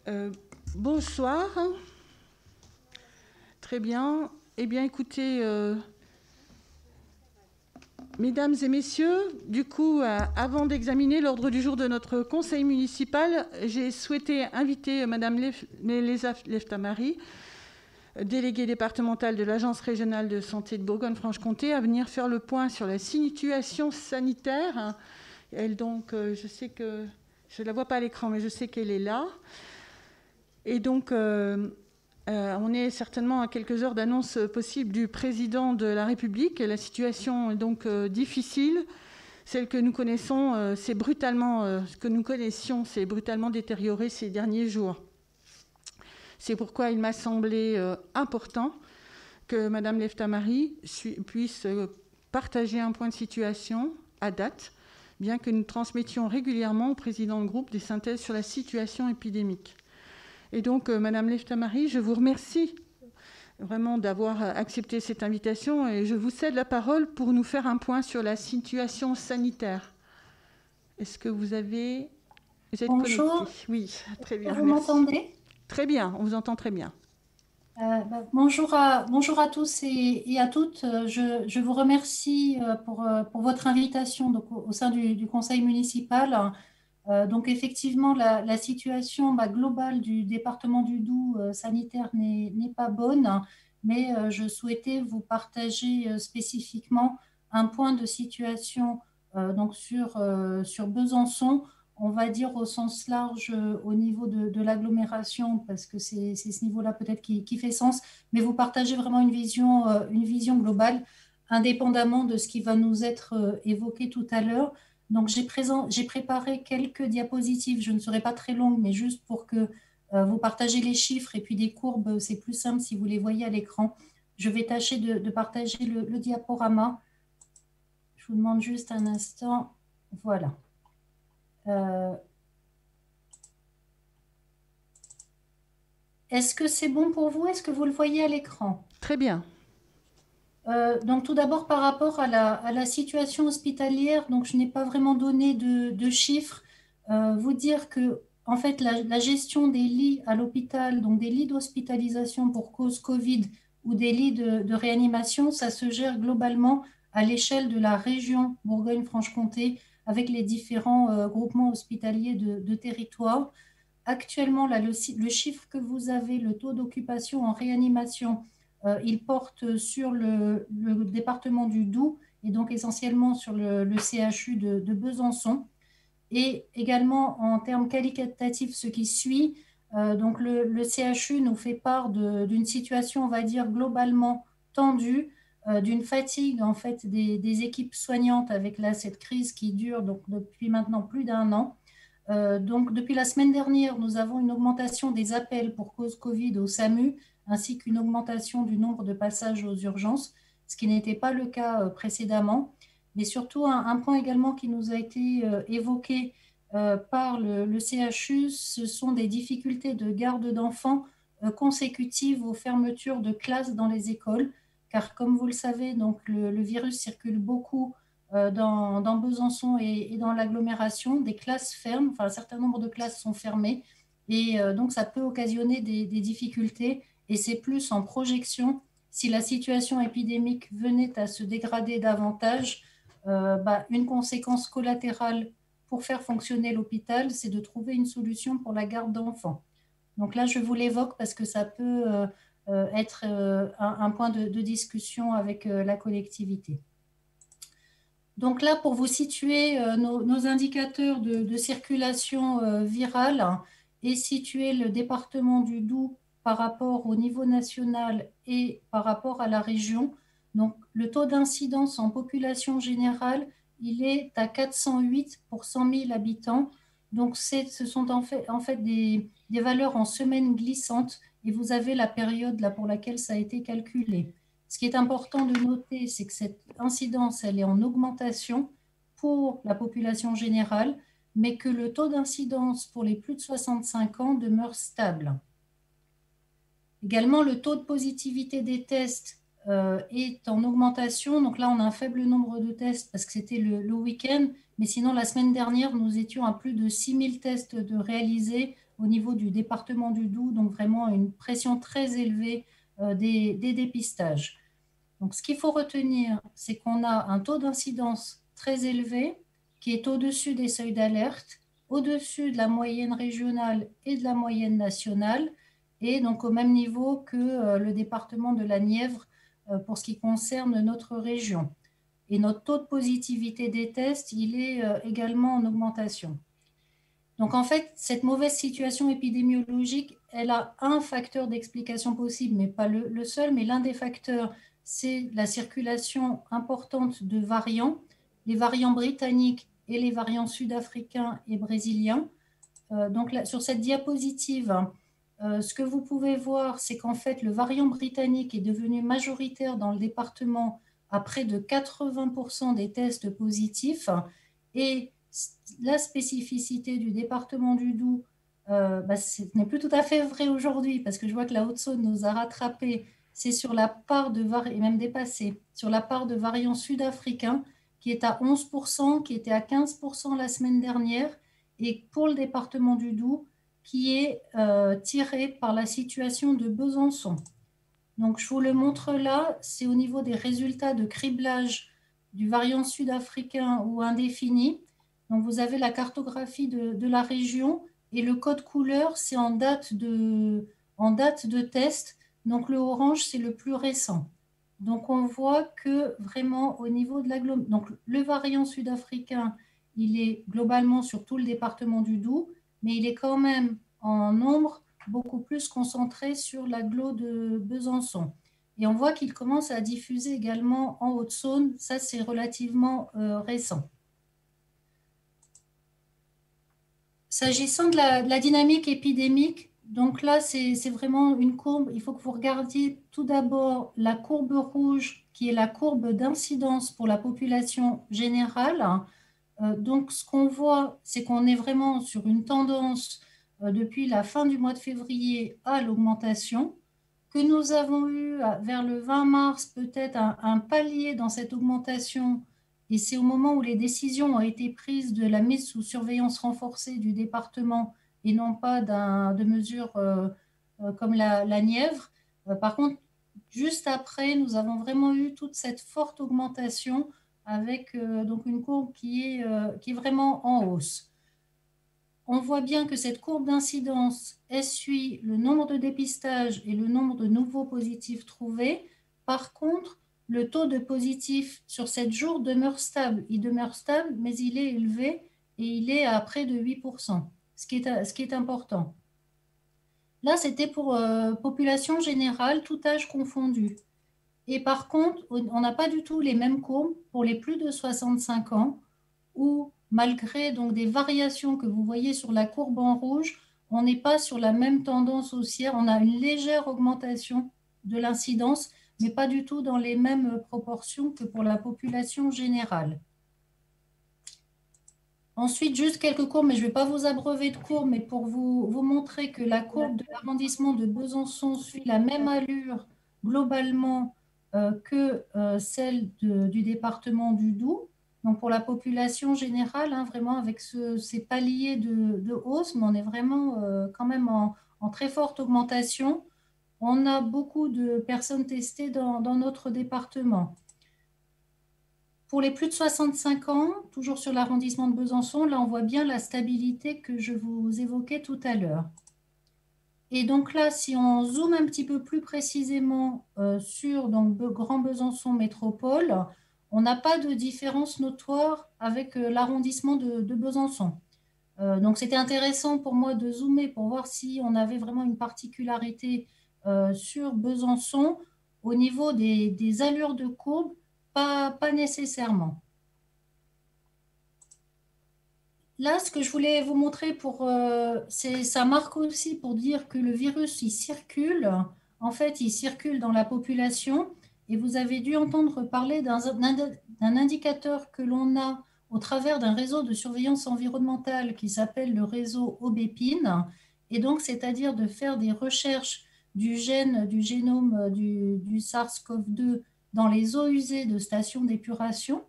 Euh, Bonsoir. Très bien. Eh bien, écoutez, mesdames et messieurs, du coup, avant d'examiner l'ordre du jour de notre conseil municipal, j'ai souhaité inviter Madame Meleza Leftamari, déléguée départementale de l'Agence régionale de santé de Bourgogne-Franche-Comté, à venir faire le point sur la situation sanitaire. Elle, donc, je sais que je ne la vois pas à l'écran, mais je sais qu'elle est là. Et donc, on est certainement à quelques heures d'annonce possible du président de la République. La situation est donc difficile. Celle que nous connaissons, ce que nous connaissions, s'est brutalement détérioré ces derniers jours. C'est pourquoi il m'a semblé important que Madame Leftamari puisse partager un point de situation à date, bien que nous transmettions régulièrement au président de groupe des synthèses sur la situation épidémique. Et donc, Madame Leftamari, je vous remercie vraiment d'avoir accepté cette invitation et je vous cède la parole pour nous faire un point sur la situation sanitaire. Est-ce que vous êtes connecté? Bonjour, Oui, très bien, vous merci. m'entendez? Très bien, on vous entend très bien. Bonjour à tous et à toutes. Je vous remercie pour votre invitation donc, au sein du conseil municipal. Donc effectivement, la situation globale du département du Doubs sanitaire n'est pas bonne, mais je souhaitais vous partager spécifiquement un point de situation donc sur Besançon, on va dire au sens large au niveau de l'agglomération, parce que c'est ce niveau-là peut-être qui fait sens, mais vous partagez vraiment une vision globale, indépendamment de ce qui va nous être évoqué tout à l'heure. Donc, j'ai préparé quelques diapositives. Je ne serai pas très longue, mais juste pour que vous partagez les chiffres et puis des courbes, c'est plus simple si vous les voyez à l'écran. Je vais tâcher de partager le diaporama. Je vous demande juste un instant. Voilà. Euh, Est-ce que c'est bon pour vous? Est-ce que vous le voyez à l'écran? Très bien. Donc tout d'abord par rapport à la situation hospitalière, donc je n'ai pas vraiment donné de chiffres. Vous dire que en fait la gestion des lits à l'hôpital, donc des lits d'hospitalisation pour cause Covid ou des lits de réanimation, ça se gère globalement à l'échelle de la région Bourgogne-Franche-Comté avec les différents groupements hospitaliers de territoire. Actuellement, là, le chiffre que vous avez, le taux d'occupation en réanimation, il porte sur le département du Doubs et donc essentiellement sur le CHU de Besançon. Et également en termes qualitatifs, ce qui suit, donc le CHU nous fait part d'une situation, on va dire, globalement tendue, d'une fatigue en fait des équipes soignantes avec là, cette crise qui dure donc, depuis maintenant plus d'un an. Donc, depuis la semaine dernière, nous avons une augmentation des appels pour cause Covid au SAMU, ainsi qu'une augmentation du nombre de passages aux urgences, ce qui n'était pas le cas précédemment. Mais surtout, un point également qui nous a été évoqué par le CHU, ce sont des difficultés de garde d'enfants consécutives aux fermetures de classes dans les écoles, car comme vous le savez, donc le virus circule beaucoup dans Besançon et dans l'agglomération, des classes ferment, enfin un certain nombre de classes sont fermées et donc ça peut occasionner des difficultés et c'est plus en projection si la situation épidémique venait à se dégrader davantage, une conséquence collatérale pour faire fonctionner l'hôpital, c'est de trouver une solution pour la garde d'enfants. Donc là, je vous l'évoque parce que ça peut être un point de discussion avec la collectivité. Donc là, pour vous situer nos indicateurs de circulation virale et situer le département du Doubs par rapport au niveau national et par rapport à la région. Donc le taux d'incidence en population générale, il est à 408 pour 100 000 habitants. Donc ce sont en fait des valeurs en semaine glissante et vous avez la période là pour laquelle ça a été calculé. Ce qui est important de noter, c'est que cette incidence, elle est en augmentation pour la population générale, mais que le taux d'incidence pour les plus de 65 ans demeure stable. Également, le taux de positivité des tests est en augmentation. Donc là, on a un faible nombre de tests parce que c'était le week-end. Mais sinon, la semaine dernière, nous étions à plus de 6 000 tests de réalisés au niveau du département du Doubs, donc vraiment une pression très élevée des dépistages. Donc, ce qu'il faut retenir, c'est qu'on a un taux d'incidence très élevé qui est au-dessus des seuils d'alerte, au-dessus de la moyenne régionale et de la moyenne nationale, et donc au même niveau que le département de la Nièvre pour ce qui concerne notre région. Et notre taux de positivité des tests, il est également en augmentation. Donc en fait, cette mauvaise situation épidémiologique, elle a un facteur d'explication possible, mais pas le seul, mais l'un des facteurs, c'est la circulation importante de variants, les variants britanniques et les variants sud-africains et brésiliens. Donc là, sur cette diapositive, ce que vous pouvez voir, c'est qu'en fait, le variant britannique est devenu majoritaire dans le département à près de 80% des tests positifs. Et la spécificité du département du Doubs, ce n'est plus tout à fait vrai aujourd'hui, parce que je vois que la Haute-Saône nous a rattrapés. C'est sur la part de variants, et même dépassé, sur la part de variants sud-africains, qui est à 11%, qui était à 15% la semaine dernière, et pour le département du Doubs, qui est tiré par la situation de Besançon. Donc, je vous le montre là, c'est au niveau des résultats de criblage du variant sud-africain ou indéfini. Donc, vous avez la cartographie de la région et le code couleur, c'est en date de test. Donc, le orange, c'est le plus récent. Donc, on voit que vraiment au niveau de donc le variant sud-africain, il est globalement sur tout le département du Doubs, mais il est quand même en nombre beaucoup plus concentré sur l'agglo de Besançon. Et on voit qu'il commence à diffuser également en Haute-Saône. Ça, c'est relativement récent. S'agissant de la dynamique épidémique, donc là, c'est vraiment une courbe. Il faut que vous regardiez tout d'abord la courbe rouge, qui est la courbe d'incidence pour la population générale. Donc, ce qu'on voit, c'est qu'on est vraiment sur une tendance depuis la fin du mois de février à l'augmentation, que nous avons eu vers le 20 mars peut-être un palier dans cette augmentation, et c'est au moment où les décisions ont été prises de la mise sous surveillance renforcée du département et non pas de mesures comme la Nièvre. Par contre, juste après, nous avons vraiment eu toute cette forte augmentation avec donc une courbe qui est vraiment en hausse. On voit bien que cette courbe d'incidence suit le nombre de dépistages et le nombre de nouveaux positifs trouvés. Par contre, le taux de positifs sur 7 jours demeure stable. Il demeure stable, mais il est élevé et il est à près de 8%, ce qui est important. Là, c'était pour population générale, tout âge confondu. Et par contre, on n'a pas du tout les mêmes courbes pour les plus de 65 ans, où malgré donc des variations que vous voyez sur la courbe en rouge, on n'est pas sur la même tendance haussière. On a une légère augmentation de l'incidence, mais pas du tout dans les mêmes proportions que pour la population générale. Ensuite, juste quelques courbes, mais je ne vais pas vous abreuver de courbes, mais pour vous montrer que la courbe de l'arrondissement de Besançon suit la même allure globalement que celle du département du Doubs. Donc pour la population générale, hein, vraiment avec ces paliers de hausse, mais on est vraiment quand même en très forte augmentation. On a beaucoup de personnes testées dans notre département. Pour les plus de 65 ans, toujours sur l'arrondissement de Besançon, là on voit bien la stabilité que je vous évoquais tout à l'heure. Et donc là, si on zoome un petit peu plus précisément sur donc, Grand Besançon Métropole, on n'a pas de différence notoire avec l'arrondissement de Besançon. Donc c'était intéressant pour moi de zoomer pour voir si on avait vraiment une particularité sur Besançon au niveau des allures de courbe, pas nécessairement. Là, ce que je voulais vous montrer, ça marque aussi pour dire que le virus, il circule. En fait, il circule dans la population. Et vous avez dû entendre parler d'un indicateur que l'on a au travers d'un réseau de surveillance environnementale qui s'appelle le réseau Aubépine. Et donc, c'est-à-dire de faire des recherches du génome du SARS-CoV-2 dans les eaux usées de stations d'épuration.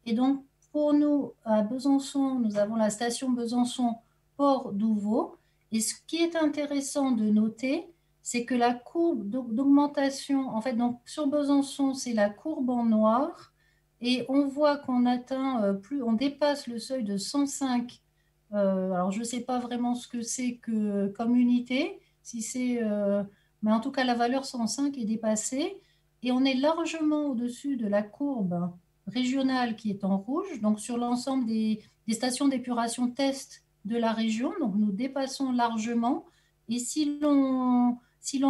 Et donc, pour nous, à Besançon, nous avons la station Besançon-Port d'Ouveau. Et ce qui est intéressant de noter, c'est que la courbe d'augmentation, en fait, donc sur Besançon, c'est la courbe en noir, et on voit qu'on atteint on dépasse le seuil de 105. Alors, je ne sais pas vraiment ce que c'est que comme unité, si c'est, mais en tout cas, la valeur 105 est dépassée, et on est largement au-dessus de la courbe régionale qui est en rouge, donc sur l'ensemble des stations d'épuration test de la région, donc nous dépassons largement. Et si l'on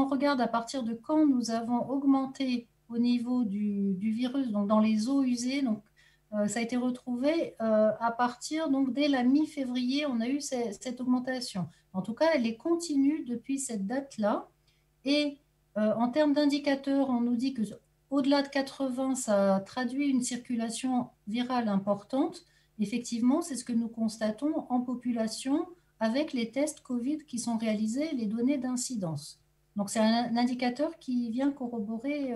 regarde à partir de quand nous avons augmenté au niveau du virus, donc dans les eaux usées, donc ça a été retrouvé à partir, donc dès la mi-février, on a eu cette augmentation. En tout cas, elle est continue depuis cette date-là. Et en termes d'indicateurs, on nous dit que au-delà de 80, ça traduit une circulation virale importante. Effectivement, c'est ce que nous constatons en population avec les tests Covid qui sont réalisés et les données d'incidence. Donc, c'est un indicateur qui vient corroborer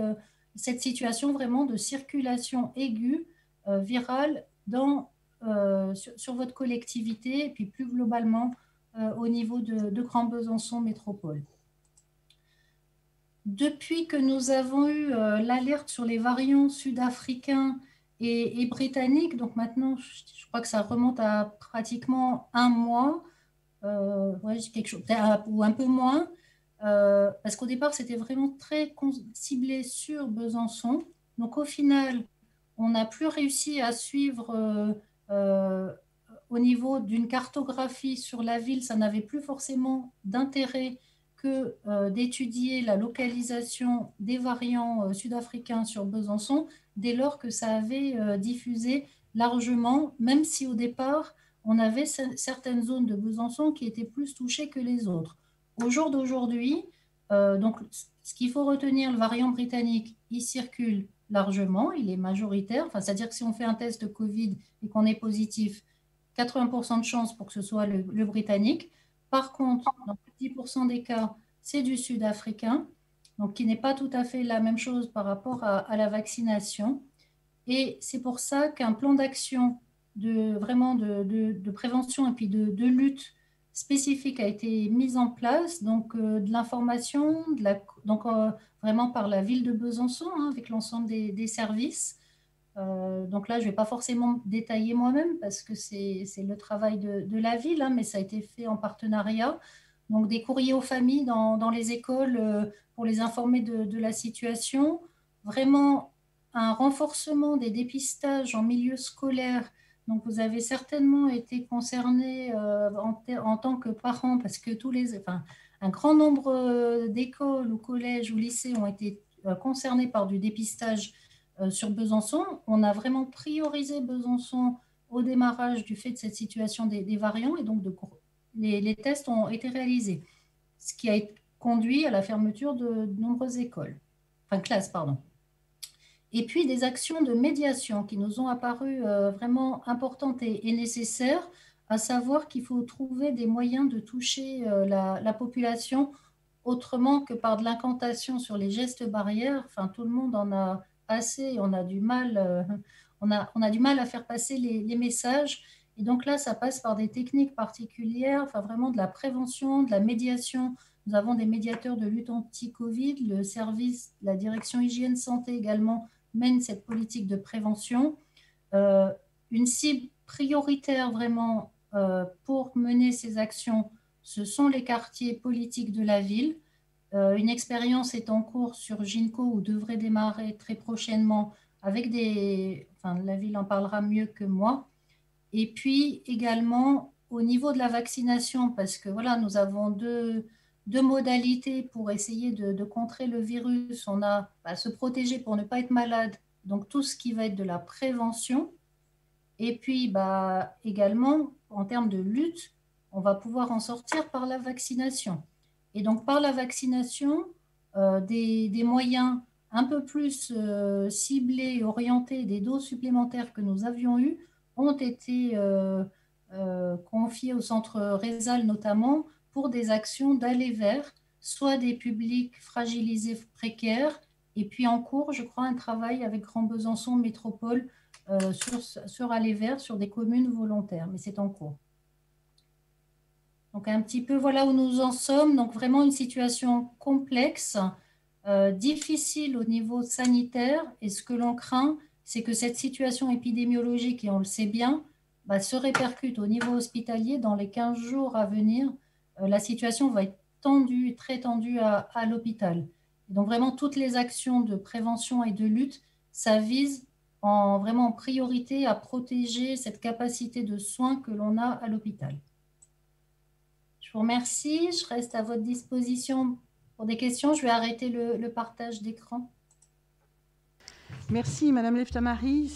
cette situation vraiment de circulation aiguë virale sur votre collectivité et puis plus globalement au niveau de Grand Besançon Métropole. Depuis que nous avons eu l'alerte sur les variants sud-africains et britanniques, donc maintenant, je crois que ça remonte à pratiquement un mois, ouais, quelque chose, ou un peu moins, parce qu'au départ, c'était vraiment très ciblé sur Besançon. Donc au final, on n'a plus réussi à suivre euh, au niveau d'une cartographie sur la ville, ça n'avait plus forcément d'intérêt que d'étudier la localisation des variants sud-africains sur Besançon, dès lors que ça avait diffusé largement, même si au départ, on avait certaines zones de Besançon qui étaient plus touchées que les autres. Au jour d'aujourd'hui, donc, ce qu'il faut retenir, le variant britannique, il circule largement, il est majoritaire, enfin, c'est-à-dire que si on fait un test de Covid et qu'on est positif, 80% de chances pour que ce soit le britannique. Par contre, dans 10% des cas, c'est du sud-africain, donc qui n'est pas tout à fait la même chose par rapport à la vaccination. Et c'est pour ça qu'un plan d'action vraiment de prévention et puis de lutte spécifique a été mis en place, donc de l'information, donc vraiment par la ville de Besançon, hein, avec l'ensemble des services. Donc là, je ne vais pas forcément détailler moi-même parce que c'est le travail de la ville, hein, mais ça a été fait en partenariat. Donc des courriers aux familles dans les écoles pour les informer de la situation. Vraiment un renforcement des dépistages en milieu scolaire. Donc vous avez certainement été concerné en tant que parent parce que enfin, un grand nombre d'écoles ou collèges ou lycées ont été concernés par du dépistage sur Besançon. On a vraiment priorisé Besançon au démarrage du fait de cette situation des variants et donc les tests ont été réalisés, ce qui a conduit à la fermeture de nombreuses écoles, enfin classes, pardon. Et puis des actions de médiation qui nous ont apparu vraiment importantes et nécessaires, à savoir qu'il faut trouver des moyens de toucher la population autrement que par de l'incantation sur les gestes barrières. Enfin, tout le monde en a assez, on a du mal, on a du mal à faire passer les messages. Et donc là, ça passe par des techniques particulières, enfin vraiment de la prévention, de la médiation. Nous avons des médiateurs de lutte anti-Covid, le service, la direction hygiène santé également mène cette politique de prévention. Une cible prioritaire vraiment pour mener ces actions, ce sont les quartiers politiques de la ville. Une expérience est en cours sur Ginko ou devrait démarrer très prochainement avec enfin, la ville en parlera mieux que moi. Et puis également au niveau de la vaccination, parce que voilà, nous avons deux modalités pour essayer de contrer le virus. On a se protéger pour ne pas être malade, donc tout ce qui va être de la prévention. Et puis également, en termes de lutte, on va pouvoir en sortir par la vaccination. Et donc par la vaccination, des moyens un peu plus ciblés, orientés, des doses supplémentaires que nous avions eues, ont été confiés au centre Résal notamment pour des actions d'aller vers soit des publics fragilisés précaires, et puis en cours, je crois, un travail avec Grand Besançon Métropole sur aller vers sur des communes volontaires, mais c'est en cours. Donc un petit peu voilà où nous en sommes. Donc vraiment une situation complexe, difficile au niveau sanitaire. Et ce que l'on craint, c'est que cette situation épidémiologique, et on le sait bien, se répercute au niveau hospitalier dans les 15 jours à venir. La situation va être tendue, très tendue à l'hôpital. Donc vraiment toutes les actions de prévention et de lutte, ça vise vraiment en priorité à protéger cette capacité de soins que l'on a à l'hôpital. Je vous remercie. Je reste à votre disposition pour des questions. Je vais arrêter le partage d'écran. Merci, Madame Leftamari.